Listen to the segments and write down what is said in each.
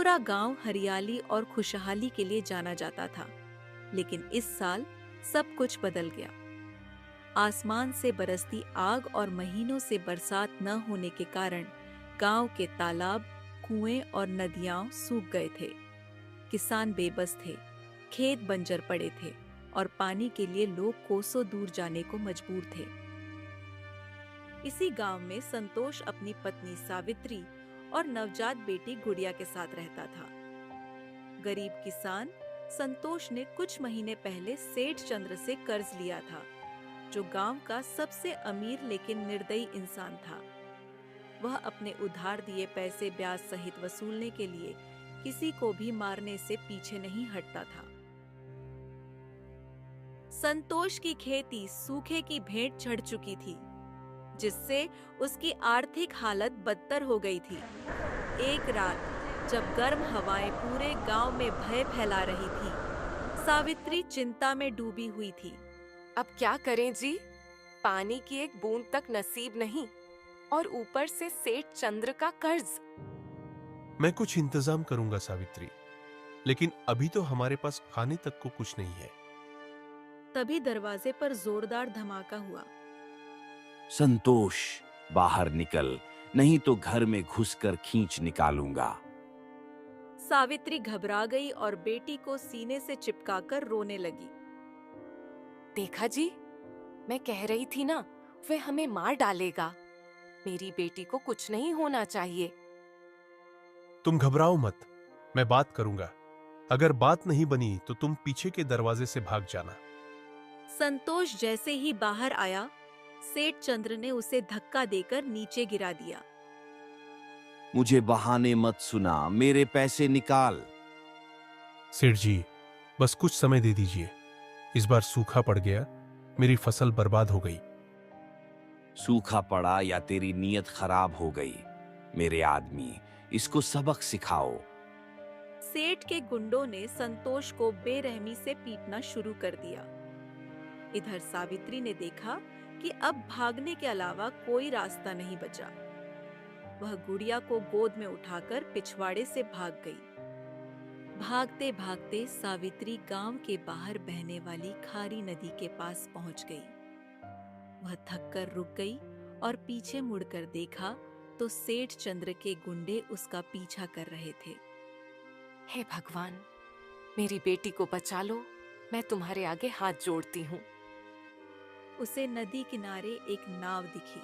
पूरा गांव हरियाली और खुशहाली के लिए जाना जाता था। लेकिन इस साल सब कुछ बदल गया। आसमान से बरसती आग और महीनों से बरसात न होने के कारण गांव के तालाब, कुएं और नदियां सूख गए थे। किसान बेबस थे, खेत बंजर पड़े थे और पानी के लिए लोग कोसों दूर जाने को मजबूर थे। इसी गांव में संतोष अपनी पत्नी सावित्री और नवजात बेटी गुड़िया के साथ रहता था। गरीब किसान संतोष ने कुछ महीने पहले सेठ चंद्र से कर्ज लिया था, जो गांव का सबसे अमीर लेकिन निर्दयी इंसान था। वह अपने उधार दिए पैसे ब्याज सहित वसूलने के लिए किसी को भी मारने से पीछे नहीं हटता था। संतोष की खेती सूखे की भेंट चढ़ चुकी थी, जिससे उसकी आर्थिक हालत बदतर हो गई थी। एक रात जब गर्म हवाएं पूरे गांव में भय फैला रही थी, सावित्री चिंता में डूबी हुई थी। अब क्या करें जी? पानी की एक बूंद तक नसीब नहीं और ऊपर से सेठ चंद्र का कर्ज। मैं कुछ इंतजाम करूंगा सावित्री, लेकिन अभी तो हमारे पास खाने तक को कुछ नहीं है। तभी दरवाजे पर जोरदार धमाका हुआ। संतोष, बाहर निकल, नहीं तो घर में घुसकर खींच निकालूंगा। सावित्री घबरा गई और बेटी को सीने से चिपकाकर रोने लगी। देखा जी, मैं कह रही थी ना, वह हमें मार डालेगा। मेरी बेटी को कुछ नहीं होना चाहिए। तुम घबराओ मत, मैं बात करूंगा। अगर बात नहीं बनी तो तुम पीछे के दरवाजे से भाग जाना। संतोष जैसे ही बाहर आया, सेठ चंद्र ने उसे धक्का देकर नीचे गिरा दिया। मुझे बहाने मत सुना, मेरे पैसे निकाल। सेठ जी, बस कुछ समय दे दीजिए। इस बार सूखा पड़ गया, मेरी फसल बर्बाद हो गई। सूखा पड़ा या तेरी नीयत खराब हो गई? मेरे आदमी, इसको सबक सिखाओ। सेठ के गुंडों ने संतोष को बेरहमी से पीटना शुरू कर दिया। इधर सावित्री ने देखा कि अब भागने के अलावा कोई रास्ता नहीं बचा। वह गुड़िया को गोद में उठाकर पिछवाड़े से भाग गई। भागते भागते सावित्री गांव के बाहर बहने वाली खारी नदी के पास पहुंच गई। वह थककर रुक गई और पीछे मुड़कर देखा तो सेठ चंद्र के गुंडे उसका पीछा कर रहे थे। हे भगवान, मेरी बेटी को बचा लो, मैं तुम्हारे आगे हाथ जोड़ती हूँ। उसे नदी किनारे एक नाव दिखी।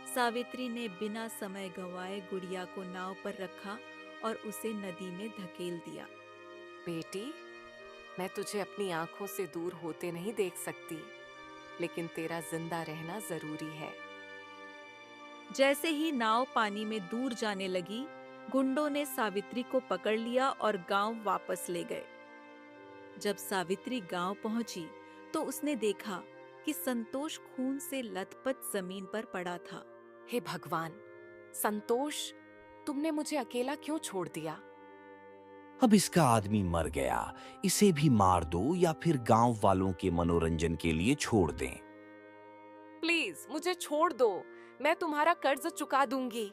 सावित्री ने बिना समय गंवाए गुड़िया को नाव पर रखा और उसे नदी में धकेल दिया। बेटी, मैं तुझे अपनी आंखों से दूर होते नहीं देख सकती, लेकिन तेरा जिंदा रहना जरूरी है। जैसे ही नाव पानी में दूर जाने लगी, गुंडों ने सावित्री को पकड़ लिया और गांव वापस ले गए। जब सावित्री गांव पहुंची तो उसने देखा कि संतोष खून से लथपथ जमीन पर पड़ा था। हे भगवान, संतोष, तुमने मुझे अकेला क्यों छोड़ दिया? अब इसका आदमी मर गया, इसे भी मार दो या फिर गांव वालों के मनोरंजन के लिए छोड़ दें। प्लीज मुझे छोड़ दो, मैं तुम्हारा कर्ज चुका दूंगी।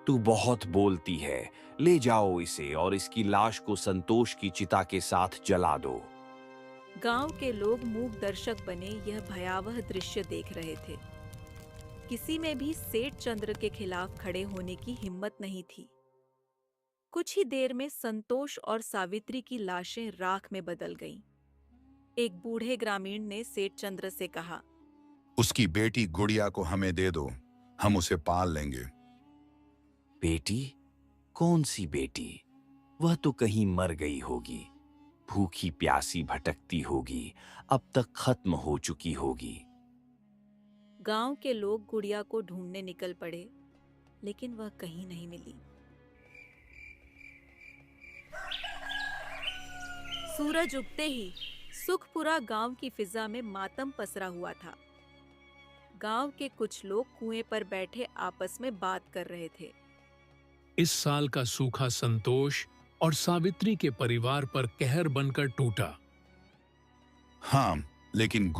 तू बहुत बोलती है, ले जाओ इसे और इसकी लाश को संतोष की चिता के साथ जला दो। गांव के लोग मूक दर्शक बने यह भयावह दृश्य देख रहे थे। किसी में भी सेठ चंद्र के खिलाफ खड़े होने की हिम्मत नहीं थी। कुछ ही देर में संतोष और सावित्री की लाशें राख में बदल गईं। एक बूढ़े ग्रामीण ने सेठ चंद्र से कहा, उसकी बेटी गुड़िया को हमें दे दो, हम उसे पाल लेंगे। बेटी? कौन सी बेटी? वह तो कहीं मर गई होगी, भूखी प्यासी भटकती होगी, अब तक खत्म हो चुकी होगी। गांव के लोग गुड़िया को ढूंढने निकल पड़े, लेकिन वह कहीं नहीं मिली। सूरज उगते ही सुखपुरा गांव की फिजा में मातम पसरा हुआ था। गांव के कुछ लोग कुएं पर बैठे आपस में बात कर रहे थे। इस साल का सूखा संतोष और सावित्री के परिवार पर कहर बनकर टूटा। हाँ, लेकिन